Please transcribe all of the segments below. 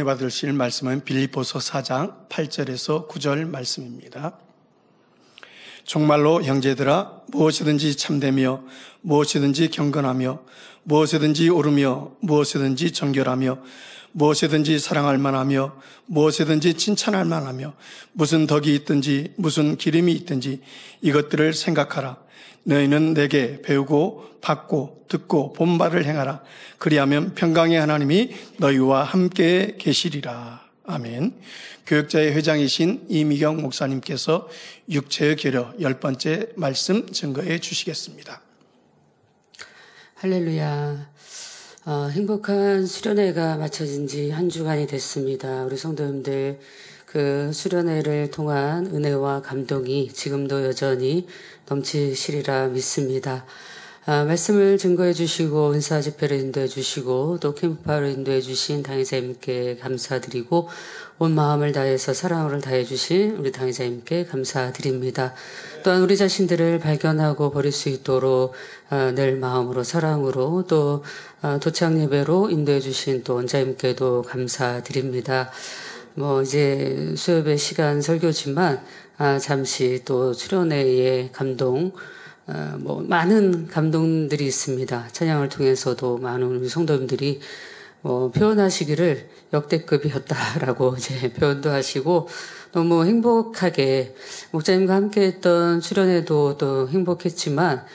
은혜 받으실 말씀은 빌립보서 4장 8절에서 9절 말씀입니다. 정말로 형제들아 무엇이든지 참되며 무엇이든지 경건하며 무엇이든지 옳으며 무엇이든지 정결하며 무엇이든지 사랑할 만하며 무엇이든지 칭찬할 만하며 무슨 덕이 있든지 무슨 기름이 있든지 이것들을 생각하라. 너희는 내게 배우고 받고 듣고 본 바를 행하라. 그리하면 평강의 하나님이 너희와 함께 계시리라. 아멘. 교역자의 회장이신 이미경 목사님께서 육체의 결여 10번째 말씀 증거해 주시겠습니다. 할렐루야. 행복한 수련회가 마쳐진 지 한 주간이 됐습니다. 우리 성도님들 그 수련회를 통한 은혜와 감동이 지금도 여전히 넘치시리라 믿습니다. 말씀을 증거해 주시고 은사 집회를 인도해 주시고 또 캠프파를 인도해 주신 당회자님께 감사드리고 온 마음을 다해서 사랑을 다해 주신 우리 당회자님께 감사드립니다. 또한 우리 자신들을 발견하고 버릴 수 있도록 늘 마음으로 사랑으로 또 도착 예배로 인도해 주신 또 원자님께도 감사드립니다. 이제 수요일의 시간 설교지만 잠시 또 수련회의 감동 많은 감동들이 있습니다. 찬양을 통해서도 많은 우리 성도님들이 표현하시기를 역대급이었다라고 이제 표현도 하시고 너무 행복하게 목자님과 함께했던 수련회도 또 행복했지만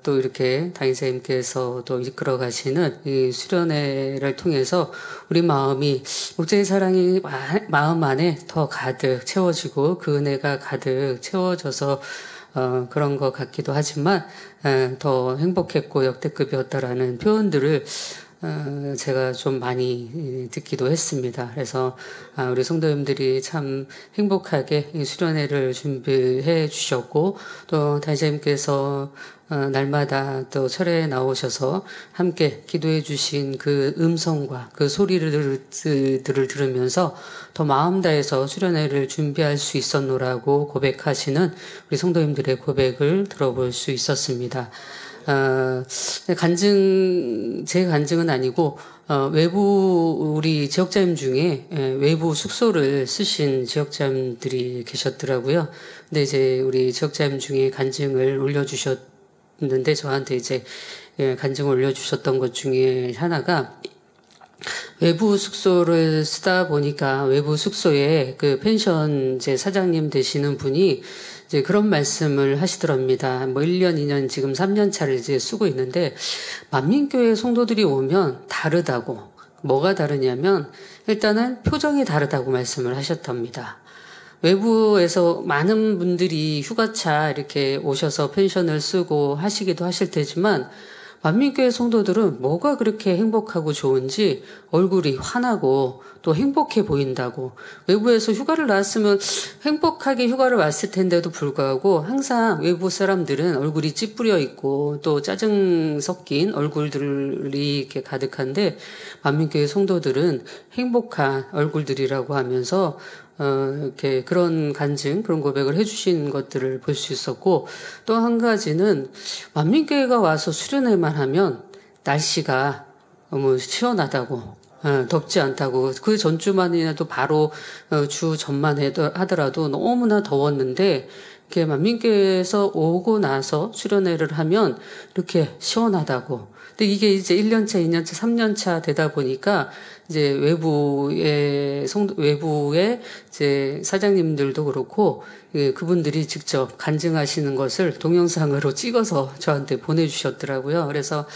또 이렇게 당회자님께서 또 이끌어 가시는 이 수련회를 통해서 우리 마음이 목자의 사랑이 마음 안에 더 가득 채워지고 그 은혜가 가득 채워져서 그런 것 같기도 하지만 더 행복했고 역대급이었다라는 표현들을 제가 좀 많이 듣기도 했습니다. 그래서 우리 성도님들이 참 행복하게 이 수련회를 준비해 주셨고 또 당회자님께서 날마다 또 철회에 나오셔서 함께 기도해 주신 그 음성과 그 소리를 들으면서 더 마음 다해서 수련회를 준비할 수 있었노라고 고백하시는 우리 성도님들의 고백을 들어볼 수 있었습니다. 제 간증은 아니고, 외부, 우리 지역자님 중에 외부 숙소를 쓰신 지역자님들이 계셨더라고요. 근데 이제 우리 지역자님 중에 간증을 올려주셨는데, 저한테 이제 간증을 올려주셨던 것 중에 하나가, 외부 숙소를 쓰다 보니까 외부 숙소에 그 펜션 이제 사장님 되시는 분이 이제 그런 말씀을 하시더랍니다. 1년, 2년, 지금 3년 차를 이제 쓰고 있는데, 만민교회 성도들이 오면 다르다고. 뭐가 다르냐면, 일단은 표정이 다르다고 말씀을 하셨답니다. 외부에서 많은 분들이 휴가차 이렇게 오셔서 펜션을 쓰고 하시기도 하실 테지만, 만민교회 성도들은 뭐가 그렇게 행복하고 좋은지 얼굴이 환하고 또 행복해 보인다고. 외부에서 휴가를 나왔으면 행복하게 휴가를 왔을 텐데도 불구하고 항상 외부 사람들은 얼굴이 찌푸려 있고 또 짜증 섞인 얼굴들이 이렇게 가득한데 만민교회 성도들은 행복한 얼굴들이라고 하면서 이렇게 그런 간증, 그런 고백을 해주신 것들을 볼 수 있었고, 또 한 가지는, 만민교회가 와서 수련회만 하면 날씨가 너무 시원하다고, 덥지 않다고, 그 전주만이라도 바로 주 전만 하더라도 너무나 더웠는데, 이렇게 만민교회에서 오고 나서 수련회를 하면 이렇게 시원하다고. 근데 이게 이제 1년차, 2년차, 3년차 되다 보니까 이제 외부의 이제 사장님들도 그렇고 그분들이 직접 간증하시는 것을 동영상으로 찍어서 저한테 보내주셨더라고요. 그래서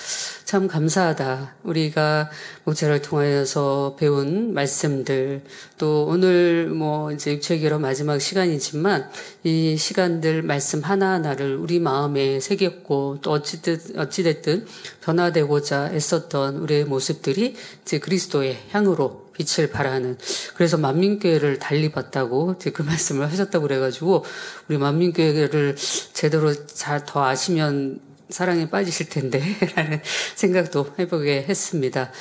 참 감사하다. 우리가 목자를 통하여서 배운 말씀들, 또 오늘 이제 육체기로 마지막 시간이지만 이 시간들 말씀 하나하나를 우리 마음에 새겼고 또 어찌됐든 변화되고자 애썼던 우리의 모습들이 이제 그리스도의 향으로 빛을 발하는, 그래서 만민교회를 달리 봤다고 이제 그 말씀을 하셨다고 그래가지고 우리 만민교회를 제대로 잘 더 아시면 사랑에 빠지실 텐데 라는 생각도 해보게 했습니다.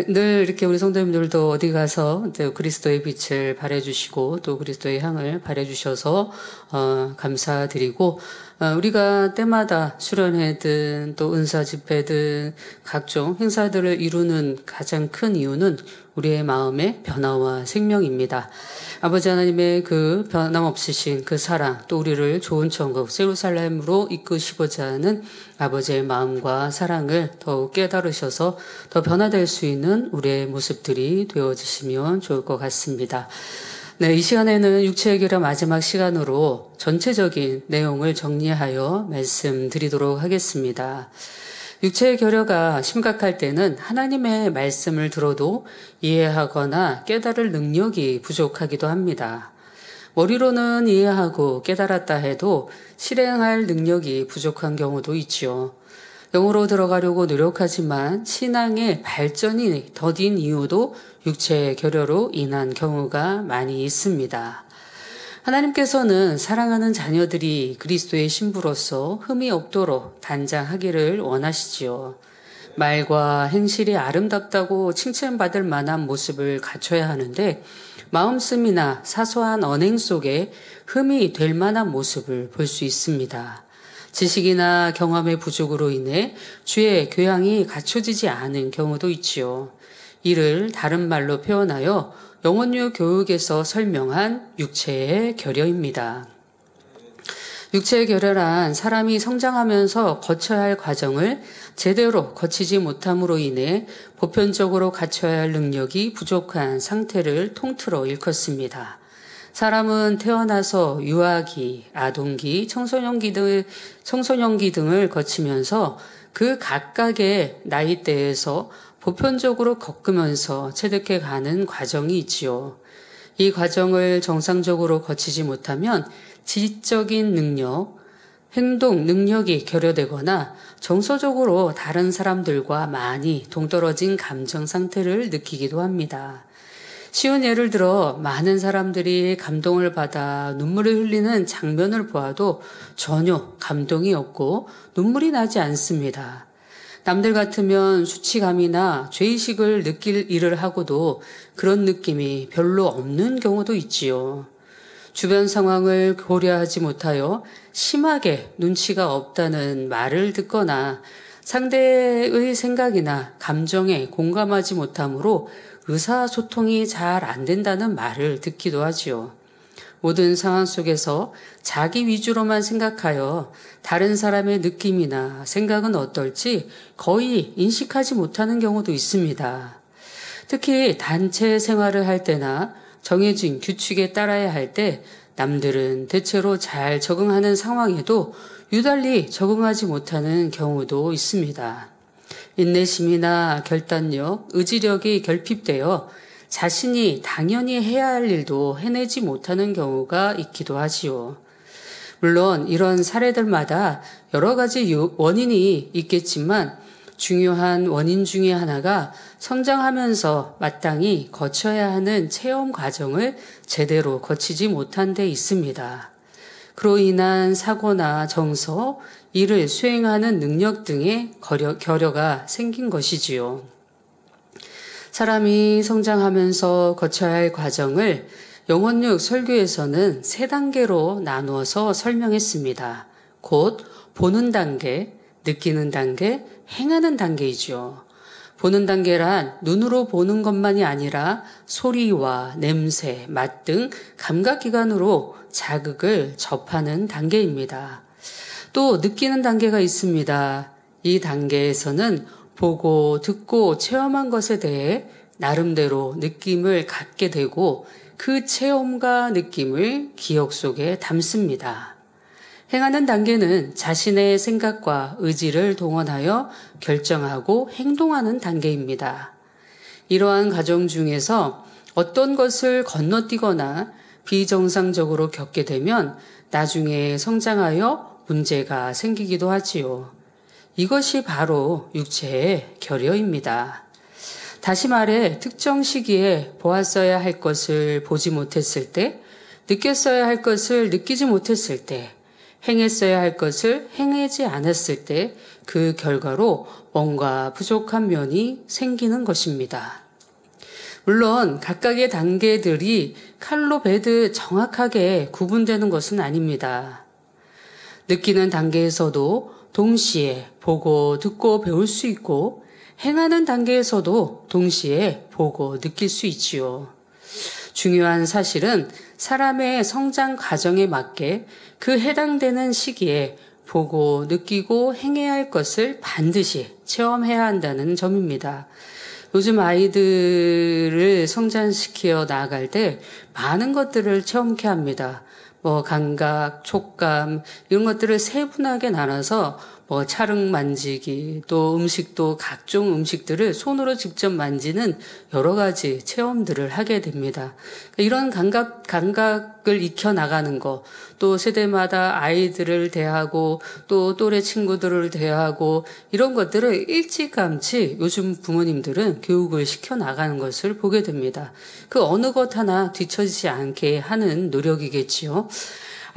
늘 이렇게 우리 성도님들도 어디 가서 또 그리스도의 빛을 발해주시고 또 그리스도의 향을 발해주셔서 감사드리고, 우리가 때마다 수련회든 또 은사 집회든 각종 행사들을 이루는 가장 큰 이유는 우리의 마음의 변화와 생명입니다. 아버지 하나님의 그 변함없으신 그 사랑, 또 우리를 좋은 천국 예루살렘으로 이끄시고자 하는 아버지의 마음과 사랑을 더욱 깨달으셔서 더 변화될 수 있는 우리의 모습들이 되어지시면 좋을 것 같습니다. 네, 이 시간에는 육체의 결여 마지막 시간으로 전체적인 내용을 정리하여 말씀드리도록 하겠습니다. 육체의 결여가 심각할 때는 하나님의 말씀을 들어도 이해하거나 깨달을 능력이 부족하기도 합니다. 머리로는 이해하고 깨달았다 해도 실행할 능력이 부족한 경우도 있지요. 영으로 들어가려고 노력하지만 신앙의 발전이 더딘 이유도 육체의 결여로 인한 경우가 많이 있습니다. 하나님께서는 사랑하는 자녀들이 그리스도의 신부로서 흠이 없도록 단장하기를 원하시지요. 말과 행실이 아름답다고 칭찬받을 만한 모습을 갖춰야 하는데 마음씀이나 사소한 언행 속에 흠이 될 만한 모습을 볼 수 있습니다. 지식이나 경험의 부족으로 인해 주의 교양이 갖춰지지 않은 경우도 있지요. 이를 다른 말로 표현하여 영혼유 교육에서 설명한 육체의 결여입니다. 육체의 결여란 사람이 성장하면서 거쳐야 할 과정을 제대로 거치지 못함으로 인해 보편적으로 갖춰야 할 능력이 부족한 상태를 통틀어 일컫습니다. 사람은 태어나서 유아기, 아동기, 청소년기 등을 거치면서 그 각각의 나이대에서 보편적으로 겪으면서 체득해 가는 과정이 있지요. 이 과정을 정상적으로 거치지 못하면 지적인 능력, 행동 능력이 결여되거나 정서적으로 다른 사람들과 많이 동떨어진 감정 상태를 느끼기도 합니다. 쉬운 예를 들어 많은 사람들이 감동을 받아 눈물을 흘리는 장면을 보아도 전혀 감동이 없고 눈물이 나지 않습니다. 남들 같으면 수치감이나 죄의식을 느낄 일을 하고도 그런 느낌이 별로 없는 경우도 있지요. 주변 상황을 고려하지 못하여 심하게 눈치가 없다는 말을 듣거나 상대의 생각이나 감정에 공감하지 못하므로 의사소통이 잘 안 된다는 말을 듣기도 하지요. 모든 상황 속에서 자기 위주로만 생각하여 다른 사람의 느낌이나 생각은 어떨지 거의 인식하지 못하는 경우도 있습니다. 특히 단체 생활을 할 때나 정해진 규칙에 따라야 할 때 남들은 대체로 잘 적응하는 상황에도 유달리 적응하지 못하는 경우도 있습니다. 인내심이나 결단력, 의지력이 결핍되어 자신이 당연히 해야 할 일도 해내지 못하는 경우가 있기도 하지요. 물론 이런 사례들마다 여러 가지 원인이 있겠지만 중요한 원인 중에 하나가 성장하면서 마땅히 거쳐야 하는 체험 과정을 제대로 거치지 못한 데 있습니다. 그로 인한 사고나 정서, 일을 수행하는 능력 등의 결여가 생긴 것이지요. 사람이 성장하면서 거쳐야 할 과정을 영혼육 설교에서는 3단계로 나누어서 설명했습니다. 곧 보는 단계, 느끼는 단계, 행하는 단계이죠. 보는 단계란 눈으로 보는 것만이 아니라 소리와 냄새, 맛 등 감각기관으로 자극을 접하는 단계입니다. 또 느끼는 단계가 있습니다. 이 단계에서는 보고 듣고 체험한 것에 대해 나름대로 느낌을 갖게 되고 그 체험과 느낌을 기억 속에 담습니다. 행하는 단계는 자신의 생각과 의지를 동원하여 결정하고 행동하는 단계입니다. 이러한 과정 중에서 어떤 것을 건너뛰거나 비정상적으로 겪게 되면 나중에 성장하여 문제가 생기기도 하지요. 이것이 바로 육체의 결여입니다. 다시 말해 특정 시기에 보았어야 할 것을 보지 못했을 때, 느꼈어야 할 것을 느끼지 못했을 때, 행했어야 할 것을 행하지 않았을 때 그 결과로 뭔가 부족한 면이 생기는 것입니다. 물론 각각의 단계들이 칼로 베듯 정확하게 구분되는 것은 아닙니다. 느끼는 단계에서도 동시에 보고 듣고 배울 수 있고 행하는 단계에서도 동시에 보고 느낄 수 있지요. 중요한 사실은 사람의 성장 과정에 맞게 그 해당되는 시기에 보고 느끼고 행해야 할 것을 반드시 체험해야 한다는 점입니다. 요즘 아이들을 성장시켜 나아갈 때 많은 것들을 체험케 합니다. 감각, 촉감 이런 것들을 세분하게 나눠서 찰흙 만지기, 또 음식도 각종 음식들을 손으로 직접 만지는 여러 가지 체험들을 하게 됩니다. 이런 감각을 익혀 나가는 거, 또 세대마다 아이들을 대하고 또 또래 친구들을 대하고 이런 것들을 일찌감치 요즘 부모님들은 교육을 시켜 나가는 것을 보게 됩니다. 그 어느 것 하나 뒤처지지 않게 하는 노력이겠지요.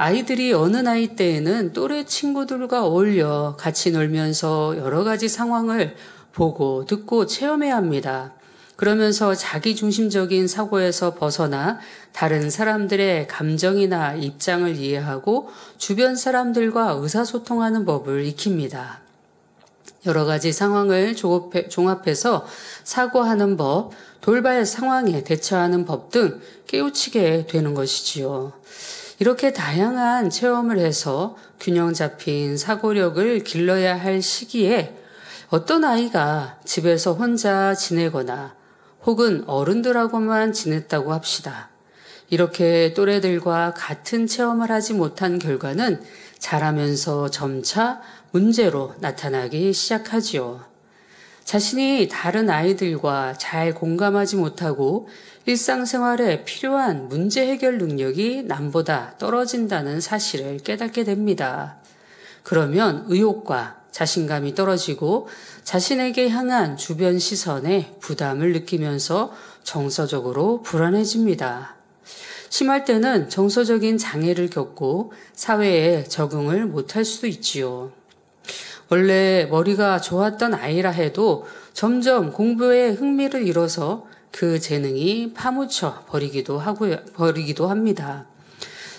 아이들이 어느 나이 때에는 또래 친구들과 어울려 같이 놀면서 여러 가지 상황을 보고 듣고 체험해야 합니다. 그러면서 자기중심적인 사고에서 벗어나 다른 사람들의 감정이나 입장을 이해하고 주변 사람들과 의사소통하는 법을 익힙니다. 여러 가지 상황을 종합해서 사고하는 법, 돌발 상황에 대처하는 법 등 깨우치게 되는 것이지요. 이렇게 다양한 체험을 해서 균형 잡힌 사고력을 길러야 할 시기에 어떤 아이가 집에서 혼자 지내거나 혹은 어른들하고만 지냈다고 합시다. 이렇게 또래들과 같은 체험을 하지 못한 결과는 자라면서 점차 문제로 나타나기 시작하지요. 자신이 다른 아이들과 잘 공감하지 못하고 일상생활에 필요한 문제 해결 능력이 남보다 떨어진다는 사실을 깨닫게 됩니다. 그러면 의욕과 자신감이 떨어지고 자신에게 향한 주변 시선에 부담을 느끼면서 정서적으로 불안해집니다. 심할 때는 정서적인 장애를 겪고 사회에 적응을 못할 수도 있지요. 원래 머리가 좋았던 아이라 해도 점점 공부에 흥미를 잃어서 그 재능이 파묻혀 버리기도 합니다.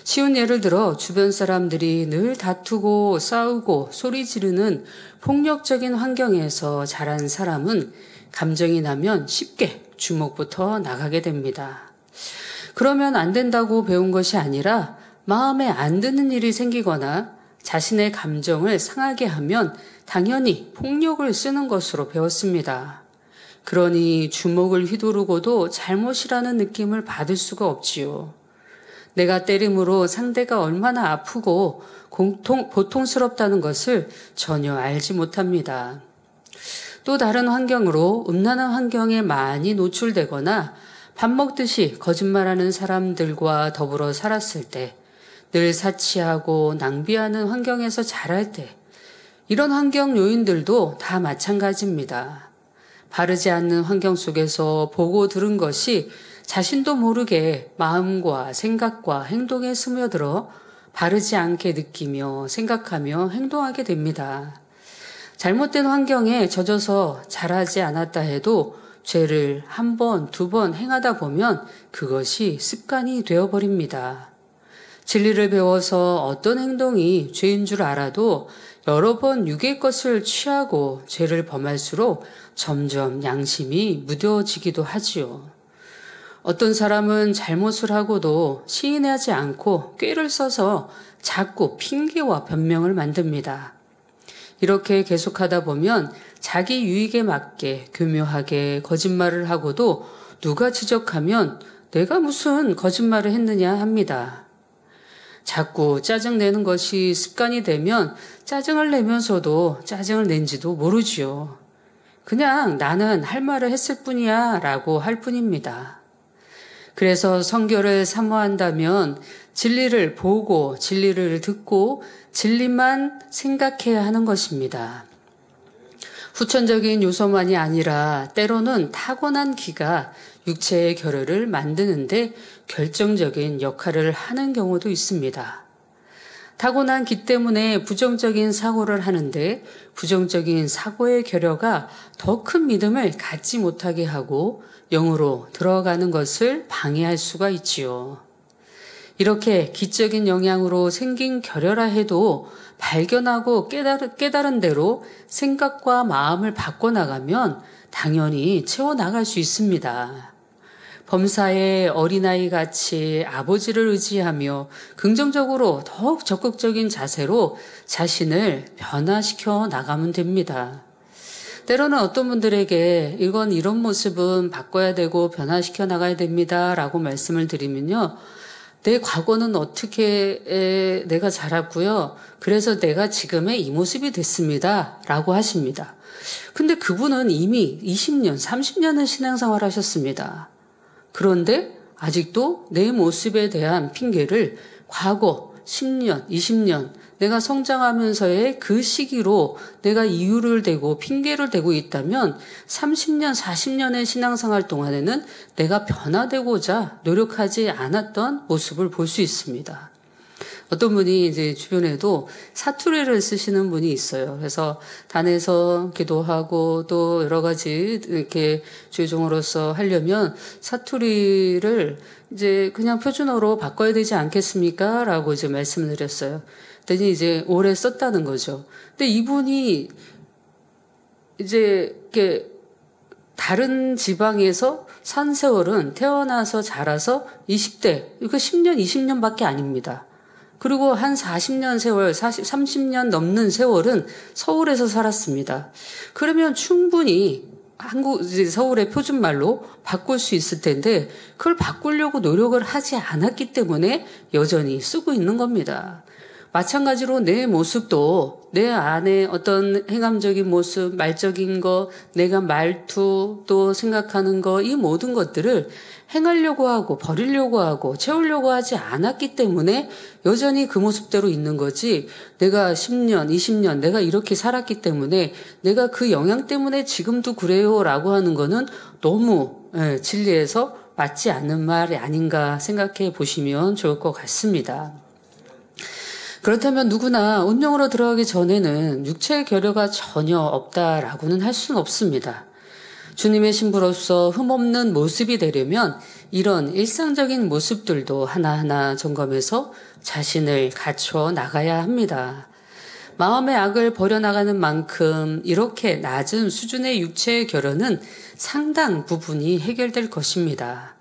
쉬운 예를 들어 주변 사람들이 늘 다투고 싸우고 소리 지르는 폭력적인 환경에서 자란 사람은 감정이 나면 쉽게 주먹부터 나가게 됩니다. 그러면 안 된다고 배운 것이 아니라 마음에 안 드는 일이 생기거나 자신의 감정을 상하게 하면 당연히 폭력을 쓰는 것으로 배웠습니다. 그러니 주먹을 휘두르고도 잘못이라는 느낌을 받을 수가 없지요. 내가 때림으로 상대가 얼마나 아프고 고통스럽다는 것을 전혀 알지 못합니다. 또 다른 환경으로 음란한 환경에 많이 노출되거나 밥 먹듯이 거짓말하는 사람들과 더불어 살았을 때, 늘 사치하고 낭비하는 환경에서 자랄 때, 이런 환경 요인들도 다 마찬가지입니다. 바르지 않는 환경 속에서 보고 들은 것이 자신도 모르게 마음과 생각과 행동에 스며들어 바르지 않게 느끼며 생각하며 행동하게 됩니다. 잘못된 환경에 젖어서 자라지 않았다 해도 죄를 한 번, 두 번 행하다 보면 그것이 습관이 되어버립니다. 진리를 배워서 어떤 행동이 죄인 줄 알아도 여러 번 육의 것을 취하고 죄를 범할수록 점점 양심이 무뎌지기도 하지요. 어떤 사람은 잘못을 하고도 시인하지 않고 꾀를 써서 자꾸 핑계와 변명을 만듭니다. 이렇게 계속하다 보면 자기 유익에 맞게 교묘하게 거짓말을 하고도 누가 지적하면 내가 무슨 거짓말을 했느냐 합니다. 자꾸 짜증내는 것이 습관이 되면 짜증을 내면서도 짜증을 낸지도 모르지요. 그냥 나는 할 말을 했을 뿐이야 라고 할 뿐입니다. 그래서 성결을 사모한다면 진리를 보고 진리를 듣고 진리만 생각해야 하는 것입니다. 후천적인 요소만이 아니라 때로는 타고난 기가 육체의 결혈을 만드는데 결정적인 역할을 하는 경우도 있습니다. 타고난 기 때문에 부정적인 사고를 하는데 부정적인 사고의 결여가 더 큰 믿음을 갖지 못하게 하고 영으로 들어가는 것을 방해할 수가 있지요. 이렇게 기적인 영향으로 생긴 결여라 해도 발견하고 깨달은 대로 생각과 마음을 바꿔나가면 당연히 채워나갈 수 있습니다. 범사의 어린아이 같이 아버지를 의지하며 긍정적으로 더욱 적극적인 자세로 자신을 변화시켜 나가면 됩니다. 때로는 어떤 분들에게 이런 모습은 바꿔야 되고 변화시켜 나가야 됩니다 라고 말씀을 드리면요. 내 과거는 어떻게 내가 자랐고요. 그래서 내가 지금의 이 모습이 됐습니다 라고 하십니다. 근데 그분은 이미 20년, 30년을 신앙생활 하셨습니다. 그런데 아직도 내 모습에 대한 핑계를 과거 10년, 20년 내가 성장하면서의 그 시기로 내가 이유를 대고 핑계를 대고 있다면 30년, 40년의 신앙생활 동안에는 내가 변화되고자 노력하지 않았던 모습을 볼 수 있습니다. 어떤 분이 이제 주변에도 사투리를 쓰시는 분이 있어요. 그래서 단에서 기도하고 또 여러 가지 이렇게 주종으로서 하려면 사투리를 이제 그냥 표준어로 바꿔야 되지 않겠습니까? 라고 이제 말씀을 드렸어요. 그랬더니 이제 오래 썼다는 거죠. 근데 이분이 이제 이렇게 다른 지방에서 산 세월은 태어나서 자라서 20대, 이거 10년, 20년밖에 아닙니다. 그리고 한 40년 세월, 30년 넘는 세월은 서울에서 살았습니다. 그러면 충분히 서울의 표준말로 바꿀 수 있을 텐데 그걸 바꾸려고 노력을 하지 않았기 때문에 여전히 쓰고 있는 겁니다. 마찬가지로 내 모습도 내 안에 어떤 행함적인 모습, 말적인 거, 내가 말투, 또 생각하는 거, 이 모든 것들을 행하려고 하고 버리려고 하고 채우려고 하지 않았기 때문에 여전히 그 모습대로 있는 거지, 내가 10년, 20년 내가 이렇게 살았기 때문에 내가 그 영향 때문에 지금도 그래요 라고 하는 거는 너무 진리에서 맞지 않는 말이 아닌가 생각해 보시면 좋을 것 같습니다. 그렇다면 누구나 운명으로 들어가기 전에는 육체의 결여가 전혀 없다라고는 할 수는 없습니다. 주님의 신부로서 흠없는 모습이 되려면 이런 일상적인 모습들도 하나하나 점검해서 자신을 갖춰 나가야 합니다. 마음의 악을 버려나가는 만큼 이렇게 낮은 수준의 육체의 결여는 상당 부분이 해결될 것입니다.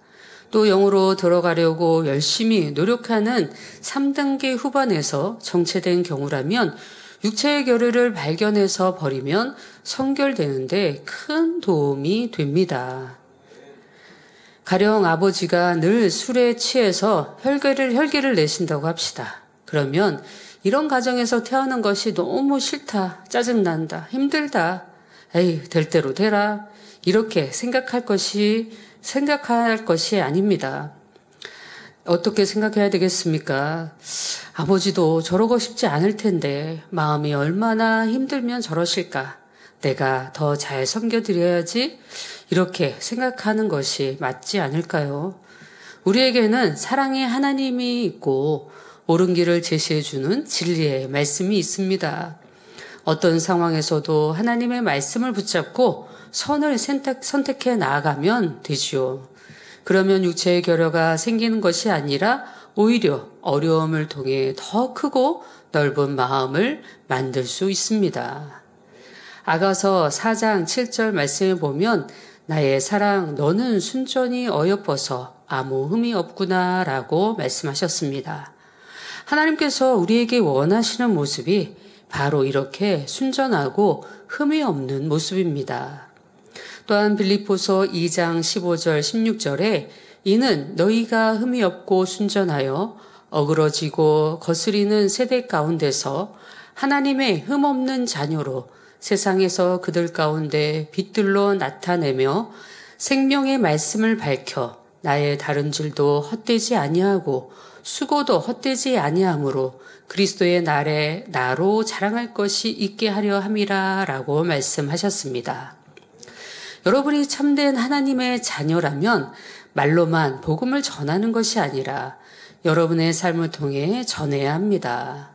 또 영으로 들어가려고 열심히 노력하는 3단계 후반에서 정체된 경우라면 육체의 결여를 발견해서 버리면 성결되는데 큰 도움이 됩니다. 가령 아버지가 늘 술에 취해서 혈기를 내신다고 합시다. 그러면 이런 가정에서 태어난 것이 너무 싫다, 짜증난다, 힘들다, 에이 될 대로 되라, 이렇게 생각할 것이 아닙니다. 어떻게 생각해야 되겠습니까? 아버지도 저러고 싶지 않을 텐데 마음이 얼마나 힘들면 저러실까? 내가 더 잘 섬겨드려야지, 이렇게 생각하는 것이 맞지 않을까요? 우리에게는 사랑의 하나님이 있고 옳은 길을 제시해주는 진리의 말씀이 있습니다. 어떤 상황에서도 하나님의 말씀을 붙잡고 선을 선택해 나아가면 되지요. 그러면 육체의 결여가 생기는 것이 아니라 오히려 어려움을 통해 더 크고 넓은 마음을 만들 수 있습니다. 아가서 4장 7절 말씀에 보면 나의 사랑 너는 순전히 어여뻐서 아무 흠이 없구나 라고 말씀하셨습니다. 하나님께서 우리에게 원하시는 모습이 바로 이렇게 순전하고 흠이 없는 모습입니다. 또한 빌립보서 2장 15절 16절에 이는 너희가 흠이 없고 순전하여 어그러지고 거스리는 세대 가운데서 하나님의 흠 없는 자녀로 세상에서 그들 가운데 빛들로 나타내며 생명의 말씀을 밝혀 나의 다른 질도 헛되지 아니하고 수고도 헛되지 아니하므로 그리스도의 날에 나로 자랑할 것이 있게 하려 함이라 라고 말씀하셨습니다. 여러분이 참된 하나님의 자녀라면 말로만 복음을 전하는 것이 아니라 여러분의 삶을 통해 전해야 합니다.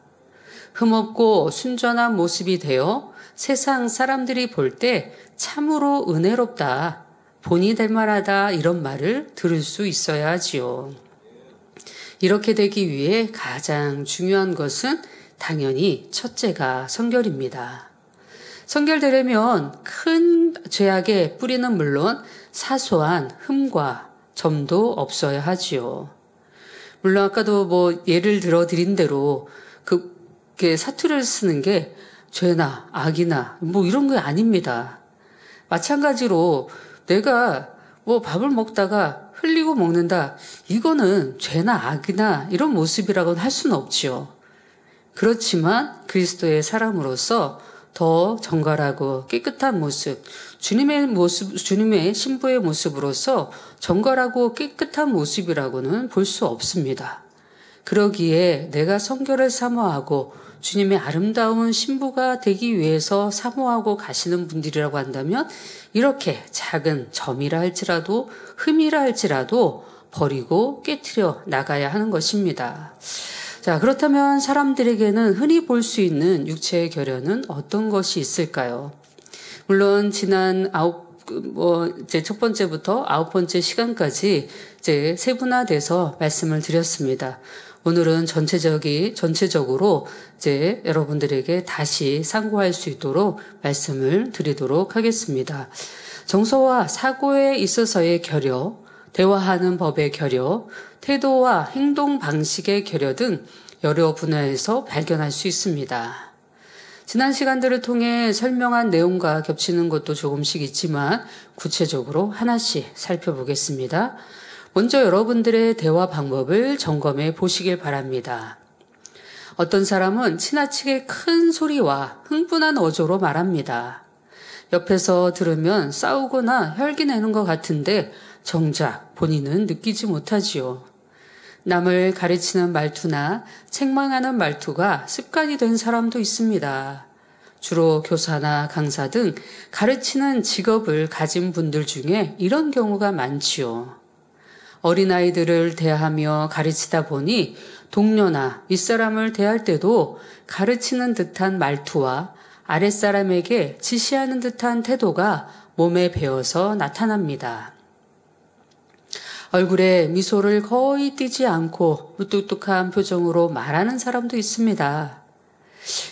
흠없고 순전한 모습이 되어 세상 사람들이 볼 때 참으로 은혜롭다, 본이 될 만하다 이런 말을 들을 수 있어야 하지요. 이렇게 되기 위해 가장 중요한 것은 당연히 첫째가 성결입니다. 성결되려면 큰 죄악의 뿌리는 물론 사소한 흠과 점도 없어야 하지요. 물론 아까도 예를 들어 드린 대로 그게 사투리를 쓰는 게 죄나 악이나 이런 게 아닙니다. 마찬가지로 내가 밥을 먹다가 흘리고 먹는다. 이거는 죄나 악이나 이런 모습이라고는 할 수는 없지요. 그렇지만 그리스도의 사람으로서 더 정갈하고 깨끗한 모습, 주님의 신부의 모습으로서 정갈하고 깨끗한 모습이라고는 볼 수 없습니다. 그러기에 내가 성결을 사모하고 주님의 아름다운 신부가 되기 위해서 사모하고 가시는 분들이라고 한다면 이렇게 작은 점이라 할지라도 흠이라 할지라도 버리고 깨트려 나가야 하는 것입니다. 자, 그렇다면 사람들에게는 흔히 볼 수 있는 육체의 결연은 어떤 것이 있을까요? 물론 지난 이제 첫 번째부터 9번째 시간까지 이제 세분화돼서 말씀을 드렸습니다. 오늘은 전체적으로 이제 여러분들에게 다시 상고할 수 있도록 말씀을 드리도록 하겠습니다. 정서와 사고에 있어서의 결여, 대화하는 법의 결여, 태도와 행동 방식의 결여 등 여러 분야에서 발견할 수 있습니다. 지난 시간들을 통해 설명한 내용과 겹치는 것도 조금씩 있지만 구체적으로 하나씩 살펴보겠습니다. 먼저 여러분들의 대화 방법을 점검해 보시길 바랍니다. 어떤 사람은 지나치게 큰 소리와 흥분한 어조로 말합니다. 옆에서 들으면 싸우거나 혈기 내는 것 같은데 정작 본인은 느끼지 못하지요. 남을 가르치는 말투나 책망하는 말투가 습관이 된 사람도 있습니다. 주로 교사나 강사 등 가르치는 직업을 가진 분들 중에 이런 경우가 많지요. 어린아이들을 대하며 가르치다 보니 동료나 윗사람을 대할 때도 가르치는 듯한 말투와 아랫사람에게 지시하는 듯한 태도가 몸에 배어서 나타납니다. 얼굴에 미소를 거의 띠지 않고 무뚝뚝한 표정으로 말하는 사람도 있습니다.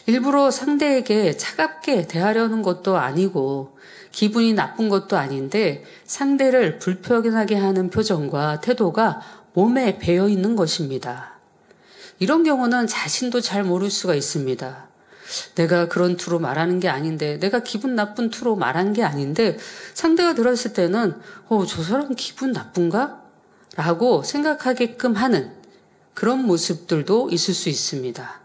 일부러 상대에게 차갑게 대하려는 것도 아니고 기분이 나쁜 것도 아닌데 상대를 불편하게 하는 표정과 태도가 몸에 배어 있는 것입니다. 이런 경우는 자신도 잘 모를 수가 있습니다. 내가 그런 투로 말하는 게 아닌데, 내가 기분 나쁜 투로 말한 게 아닌데 상대가 들었을 때는 저 사람 기분 나쁜가? 라고 생각하게끔 하는 그런 모습들도 있을 수 있습니다.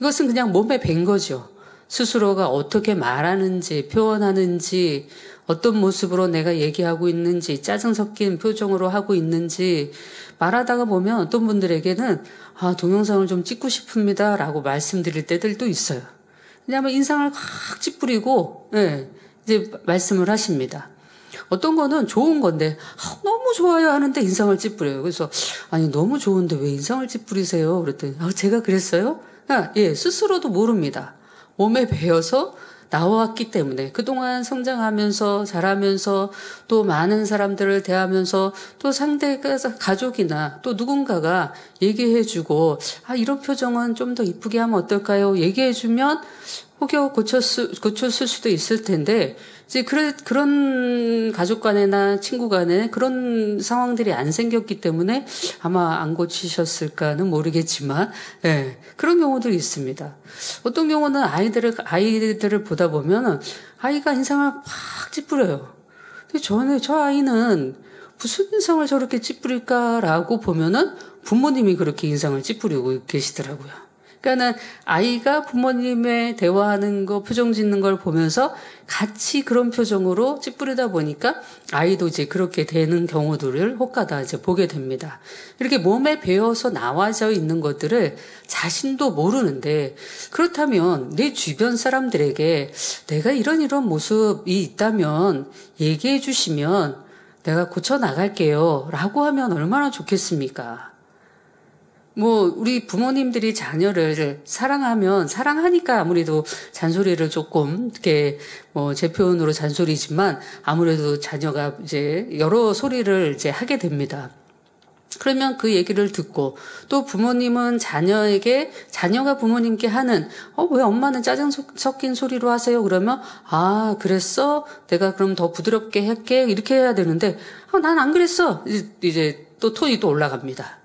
이것은 그냥 몸에 밴 거죠. 스스로가 어떻게 말하는지, 표현하는지, 어떤 모습으로 내가 얘기하고 있는지, 짜증 섞인 표정으로 하고 있는지 말하다가 보면 어떤 분들에게는 동영상을 좀 찍고 싶습니다 라고 말씀드릴 때들도 있어요. 왜냐하면 인상을 확 찌푸리고 이제 말씀을 하십니다. 어떤 거는 좋은 건데 너무 좋아요 하는데 인상을 찌푸려요. 그래서 아니 너무 좋은데 왜 인상을 찌푸리세요? 그랬더니 제가 그랬어요? 스스로도 모릅니다. 몸에 배어서 나왔기 때문에 그동안 성장하면서 자라면서 또 많은 사람들을 대하면서 또 상대가 가족이나 또 누군가가 얘기해주고 이런 표정은 좀 더 이쁘게 하면 어떨까요? 얘기해주면 혹여 고쳤을 수도 있을 텐데 이제 그런 가족 간에나 친구 간에 그런 상황들이 안 생겼기 때문에 아마 안 고치셨을까는 모르겠지만 그런 경우들이 있습니다. 어떤 경우는 아이들을 보다 보면 아이가 인상을 확 찌푸려요. 근데 저 아이는 무슨 인상을 저렇게 찌푸릴까라고 보면은 부모님이 그렇게 인상을 찌푸리고 계시더라고요. 그러니까는 아이가 부모님의 대화하는 거, 표정 짓는 걸 보면서 같이 그런 표정으로 찌푸리다 보니까 아이도 이제 그렇게 되는 경우들을 혹가다 이제 보게 됩니다. 이렇게 몸에 배어서 나와져 있는 것들을 자신도 모르는데 그렇다면 내 주변 사람들에게 내가 이런 모습이 있다면 얘기해 주시면 내가 고쳐 나갈게요 라고 하면 얼마나 좋겠습니까? 우리 부모님들이 자녀를 사랑하니까 아무래도 잔소리를 조금, 이렇게, 제 표현으로 잔소리지만 아무래도 자녀가 이제 여러 소리를 이제 하게 됩니다. 그러면 그 얘기를 듣고 또 부모님은 자녀가 부모님께 하는, 왜 엄마는 짜증 섞인 소리로 하세요? 그러면, 그랬어? 내가 그럼 더 부드럽게 할게. 이렇게 해야 되는데, 난 안 그랬어. 이제 또 톤이 또 올라갑니다.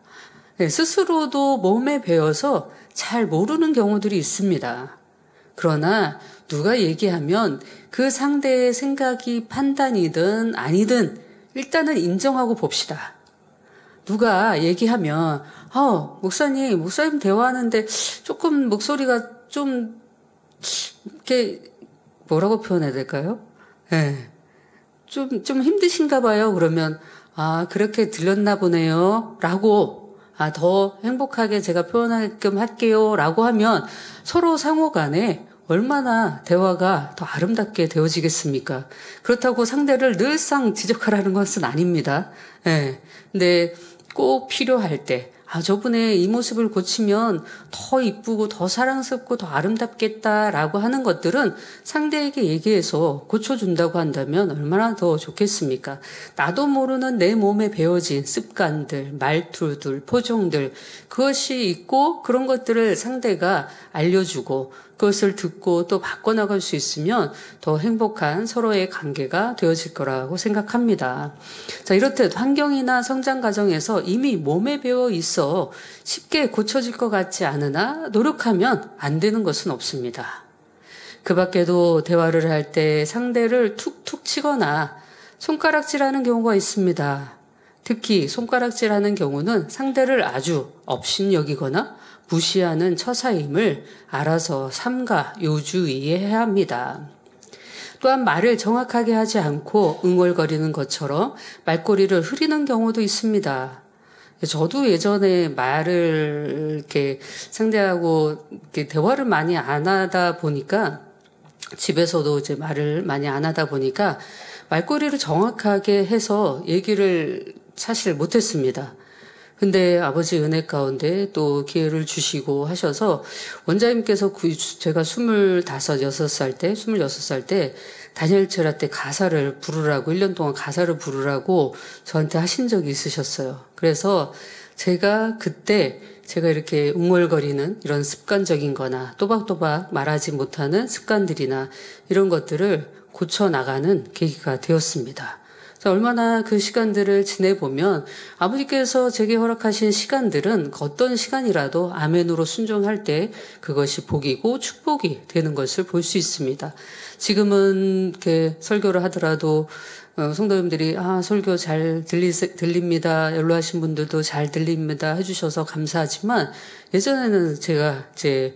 네, 스스로도 몸에 배어서 잘 모르는 경우들이 있습니다. 그러나 누가 얘기하면 그 상대의 생각이 판단이든 아니든 일단은 인정하고 봅시다. 누가 얘기하면, 목사님 대화하는데 조금 목소리가 좀, 이렇게, 뭐라고 표현해야 될까요? 네. 좀 힘드신가 봐요. 그러면, 그렇게 들렸나 보네요. 라고, 더 행복하게 제가 표현하게끔 할게요. 라고 하면 서로 상호 간에 얼마나 대화가 더 아름답게 되어지겠습니까? 그렇다고 상대를 늘상 지적하라는 것은 아닙니다. 네. 근데 꼭 필요할 때, 저분의 이 모습을 고치면 더 이쁘고 더 사랑스럽고 더 아름답겠다라고 하는 것들은 상대에게 얘기해서 고쳐준다고 한다면 얼마나 더 좋겠습니까? 나도 모르는 내 몸에 배어진 습관들, 말투들, 표정들, 그것이 있고 그런 것들을 상대가 알려주고 그것을 듣고 또 바꿔나갈 수 있으면 더 행복한 서로의 관계가 되어질 거라고 생각합니다. 자, 이렇듯 환경이나 성장 과정에서 이미 몸에 배어 있어 쉽게 고쳐질 것 같지 않으나 노력하면 안 되는 것은 없습니다. 그 밖에도 대화를 할 때 상대를 툭툭 치거나 손가락질하는 경우가 있습니다. 특히 손가락질하는 경우는 상대를 아주 업신여기거나 무시하는 처사임을 알아서 삼가 요주의해야 합니다. 또한 말을 정확하게 하지 않고 응얼거리는 것처럼 말꼬리를 흐리는 경우도 있습니다. 저도 예전에 말을 이렇게 상대하고 이렇게 대화를 많이 안 하다 보니까 집에서도 이제 말을 많이 안 하다 보니까 말꼬리를 정확하게 해서 얘기를 사실 못했습니다. 근데 아버지 은혜 가운데 또 기회를 주시고 하셔서 원장님께서 제가 26살 때 다니엘 철야 때 가사를 부르라고 1년 동안 가사를 부르라고 저한테 하신 적이 있으셨어요. 그래서 그때 제가 이렇게 웅얼거리는 이런 습관적인 거나 또박또박 말하지 못하는 습관들이나 이런 것들을 고쳐나가는 계기가 되었습니다. 얼마나 그 시간들을 지내보면 아버지께서 제게 허락하신 시간들은 어떤 시간이라도 아멘으로 순종할 때 그것이 복이고 축복이 되는 것을 볼 수 있습니다. 지금은 이렇게 설교를 하더라도 성도님들이 설교 잘 들립니다. 연로하신 분들도 잘 들립니다. 해주셔서 감사하지만 예전에는 제가 이제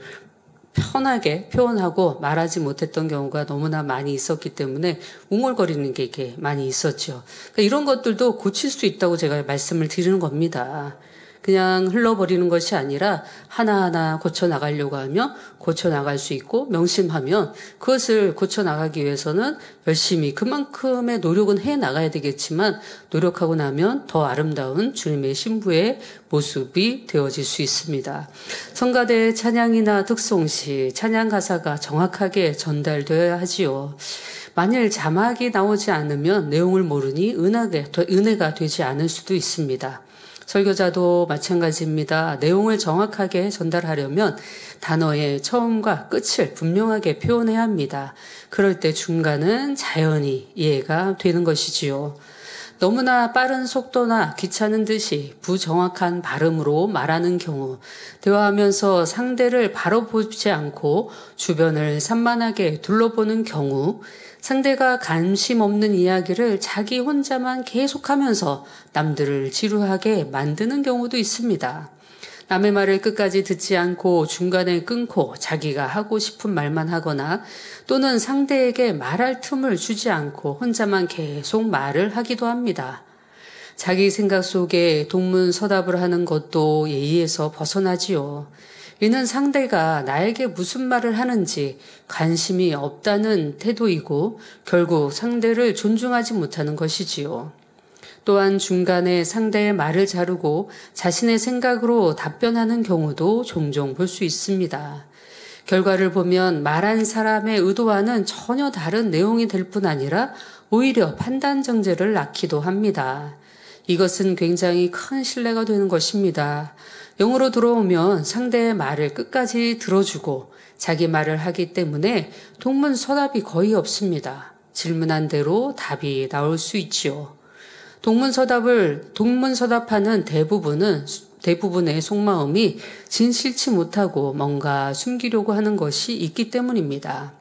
편하게 표현하고 말하지 못했던 경우가 너무나 많이 있었기 때문에 웅얼거리는 게 이렇게 많이 있었죠. 그러니까 이런 것들도 고칠 수 있다고 제가 말씀을 드리는 겁니다. 그냥 흘러버리는 것이 아니라 하나하나 고쳐나가려고 하면 고쳐나갈 수 있고 명심하면 그것을 고쳐나가기 위해서는 열심히 그만큼의 노력은 해나가야 되겠지만 노력하고 나면 더 아름다운 주님의 신부의 모습이 되어질 수 있습니다. 성가대 찬양이나 특송시 찬양 가사가 정확하게 전달되어야 하지요. 만일 자막이 나오지 않으면 내용을 모르니 은혜가 되지 않을 수도 있습니다. 설교자도 마찬가지입니다. 내용을 정확하게 전달하려면 단어의 처음과 끝을 분명하게 표현해야 합니다. 그럴 때 중간은 자연히 이해가 되는 것이지요. 너무나 빠른 속도나 귀찮은 듯이 부정확한 발음으로 말하는 경우, 대화하면서 상대를 바로 보지 않고 주변을 산만하게 둘러보는 경우, 상대가 관심 없는 이야기를 자기 혼자만 계속하면서 남들을 지루하게 만드는 경우도 있습니다. 남의 말을 끝까지 듣지 않고 중간에 끊고 자기가 하고 싶은 말만 하거나 또는 상대에게 말할 틈을 주지 않고 혼자만 계속 말을 하기도 합니다. 자기 생각 속에 동문서답을 하는 것도 예의에서 벗어나지요. 이는 상대가 나에게 무슨 말을 하는지 관심이 없다는 태도이고 결국 상대를 존중하지 못하는 것이지요. 또한 중간에 상대의 말을 자르고 자신의 생각으로 답변하는 경우도 종종 볼 수 있습니다. 결과를 보면 말한 사람의 의도와는 전혀 다른 내용이 될 뿐 아니라 오히려 판단 정제를 낳기도 합니다. 이것은 굉장히 큰 신뢰가 되는 것입니다. 영으로 들어오면 상대의 말을 끝까지 들어주고 자기 말을 하기 때문에 동문서답이 거의 없습니다. 질문한 대로 답이 나올 수 있지요. 동문서답하는 대부분의 속마음이 진실치 못하고 뭔가 숨기려고 하는 것이 있기 때문입니다.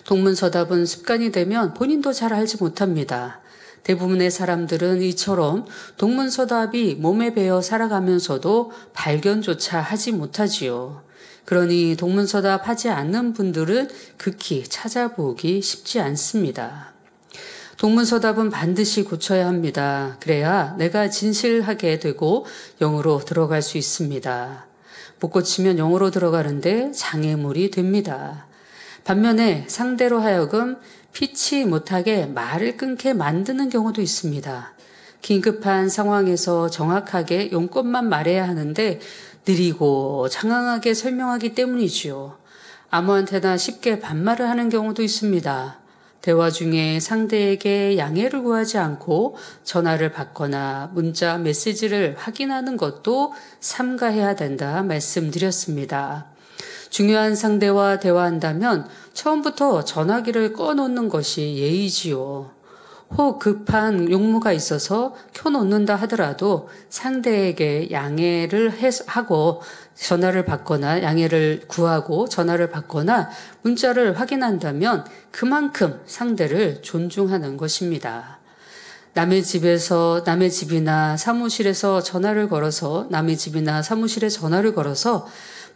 동문서답은 습관이 되면 본인도 잘 알지 못합니다. 대부분의 사람들은 이처럼 동문서답이 몸에 배어 살아가면서도 발견조차 하지 못하지요. 그러니 동문서답 하지 않는 분들은 극히 찾아보기 쉽지 않습니다. 동문서답은 반드시 고쳐야 합니다. 그래야 내가 진실하게 되고 영으로 들어갈 수 있습니다. 못 고치면 영으로 들어가는데 장애물이 됩니다. 반면에 상대로 하여금 피치 못하게 말을 끊게 만드는 경우도 있습니다. 긴급한 상황에서 정확하게 용건만 말해야 하는데 느리고 장황하게 설명하기 때문이지요. 아무한테나 쉽게 반말을 하는 경우도 있습니다. 대화 중에 상대에게 양해를 구하지 않고 전화를 받거나 문자 메시지를 확인하는 것도 삼가해야 된다 말씀드렸습니다. 중요한 상대와 대화한다면 처음부터 전화기를 꺼놓는 것이 예의지요. 혹 급한 용무가 있어서 켜놓는다 하더라도 상대에게 양해를 하고 전화를 받거나 양해를 구하고 전화를 받거나 문자를 확인한다면 그만큼 상대를 존중하는 것입니다. 남의 집이나 사무실에서 전화를 걸어서